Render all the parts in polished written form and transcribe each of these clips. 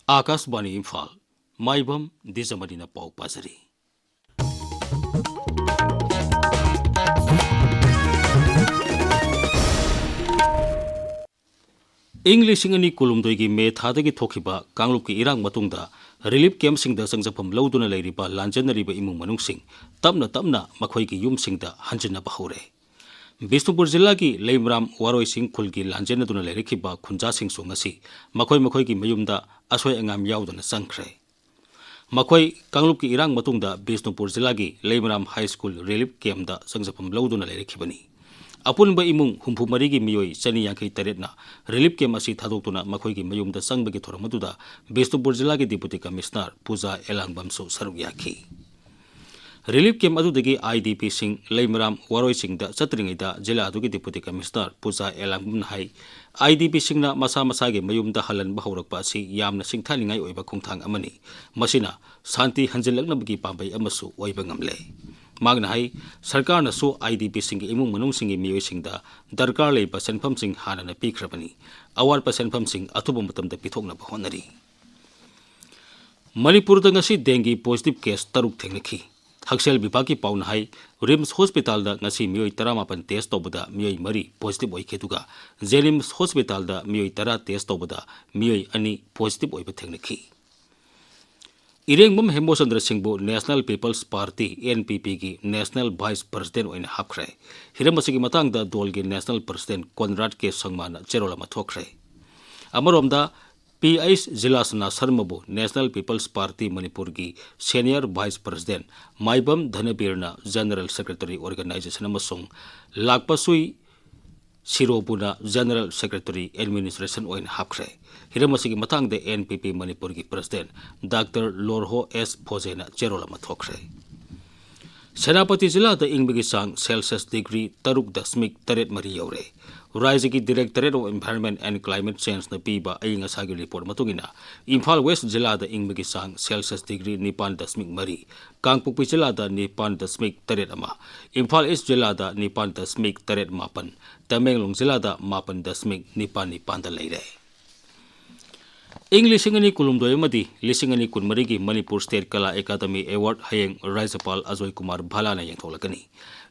Akashvani Imphal, Maibam Dwijamani na pau pazari. English ingani kulumdoi me thadagi thokiba Kanglup ki irang matungda relief camp singda sangjapam lauduna leiriba lanjanariba imung manungsing tamna makhoi ki yum singda hanjina bahore. Bisnupur Jilla ki Leimram Waroi Singh Khul ki lanjena duna leirikiba khunja sing sungasi makhoi ki mayumda asoi angam yaudana sangkhre. Makhoi Kanglup ki irang matungda Bisnupur Jilla ki Leimram High School relief camp da sangjapam lauduna leirikibani. Apunba imung humpu marigi miyoi chani yankai taretna relief camp asi thadokuna makhoi ki mayumda sangbagi thoramaduda Bisnupur Jilla ki Deputy Commissioner Puja Elangbam so saruk yaki. Relief camp adudagi IDP sing Leimram Waroi Singh da chatringaida Jilla adugi Deputy Commissioner Puja Elangbam hai IDP sing na masa gi mayumda halan bahaurakpa asi yamna singthalingai oiba khongthang amani masina santi hanjilaknabagi pambai amasu oiba ngamle. Magna hai sarkar na so IDP sing imung manung sing miyoi sing da darkar leiba senpham sing hana na pikhrabani awal pa senpham sing atuba matamda pithokna ba honari. Manipur da ngasi dengue positive case taruk thengnaki. Haksel Bipaki Paun Hai, Rims Hospital da ngasi miyoi taramapan test tobuda miyoi mari positive oiketuga, Zenims Hospital da miyoi tara test tobuda miyoi ani positive oiba thengnaki. Irengbam Hemosandra Singbo National People's Party NPP ki National Vice President oina hapkhre. Hiramasigi matang da dolgi National President Conrad K Sangmana cherola mathokre. Amaromda PIS Jilasana Sarmabu National People's Party Manipur ki Senior Vice President Maibam Dwijamani General Secretary Organization amasung Lakpasui Sirobuna General Secretary Administration oin hapkhre. Hiramasigi matang de NPP Manipur ki President Dr. Lorho S. Phojena cherola mathokre. Senapati Jilla da ingbagi sang Celsius degree taruk dasmik taret mari yaure. Raja ki Directorate of Environment and Climate Change na piba ay nga sagi report matungina. Imphal West Jilla da ingbagi sang Celsius degree nipan dasmik mari. Kangpukpi Jilla da nipan dasmik taret ama. Imphal East Jilla da nipan dasmik taret mapan. Tamenglong Jilla da mapan dasmik nipan da leire. English ingani kulumdoi madi lisingani kunmarigi Manipur State Kala Academy Award hayeng Rajapal Ajoy Kumar Bhala na yengtholakani.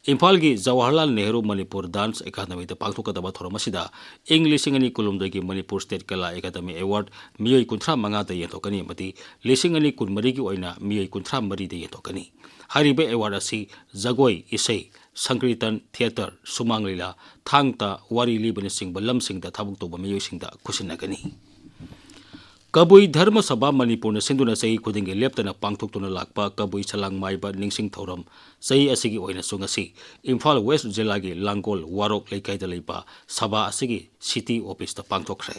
Imphal gi Jawaharlal Nehru Manipur Dance Academy da pangthokadaba thoromasida English ingani kulumdoi gi Manipur State Kala Academy Award miyoi kunthra manga da yengthokani madi lisingani kunmarigi oina miyoi kunthra mari da yengthokani. Haribe award asi jagoi isai sankirtan theater sumanglila thangta wari libani singba lamsing da thabuk toba miyoi singda khusinagani. Kabui Dharma Sabha Manipur na sinduna sahi kudingi leptana pangthoktuna lakpa kabui chalang maiba ningsing thoram sahi asigi oina sungasi Imphal West Jilla gi Langol Warok Leikaida leipa Sabha asigi city office ta pangthokre.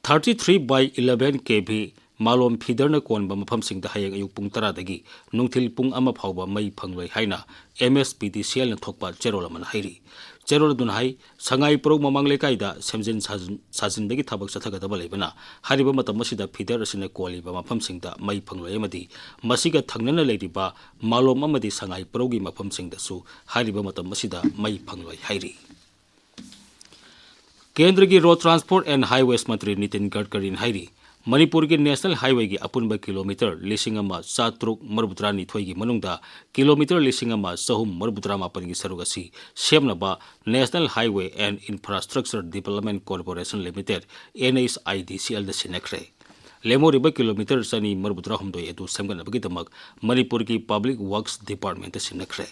33/11 kV Malom Phidarna konba mafam singda hayang ayuk pung tara dagi nungthil pung ama phawba mai phangloi haina MSPDCL na thokpa cherola man hairi. Cherola dun hai sangai prog mamang lekaida semjin sajin dagi thabak chathagadaba leibana hariba matam masida Phidar asina koliba mafam singda mai phangloi amadi masiga thangnana leiriba Malom amadi sangai progi mafam singda su hariba matam masida mai phangloi hairi. Kendra ki Road Transport and Highways Mantri Nitin Gadkari hairi Manipur ki National Highway ki apunba kilometer lisingama satruk marbutrani thoigi manungda kilometer lisingama sahum marbutrama pangi sarugasi semnaba National Highway and Infrastructure Development Corporation Limited NHIDCL da sinakre lemoriba kilometer sani marbutra humdo edu semganabagi damak Manipur ki Public Works Department da sinakre.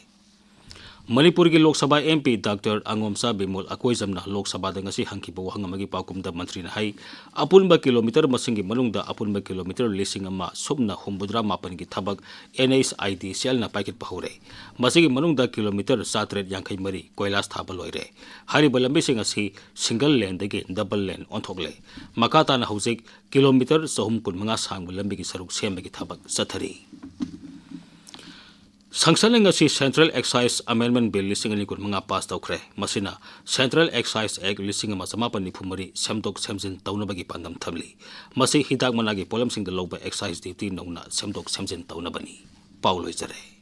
Manipur ki Lok Sabha MP Dr. Angomsa Bimol Akoizamna Lok Sabha da ngasi hangkiba wahangamagi pakumda mantri na hai apunba kilometer masingi manungda apunba kilometer lisingama subna humbudra mapan ki thabak NHIDCL na paikit pahure masingi manungda kilometer 7 mari koilas thaba loire hariba lambi singasi single lane dagi double lane onthokle makata na hojik kilometer sahum kun manga sang lambi ki saruk sembagi thabak sathari. Sangsana si Central Excise Amendment Bill lisingani kun mga pass tawkre masina Central Excise Act lisingama samapan ni phumari semdok semjin tawnabagi pandam thamli masi hidak managi polam sing da loba excise duty nongna semdok semjin tawnabani pauloi jare.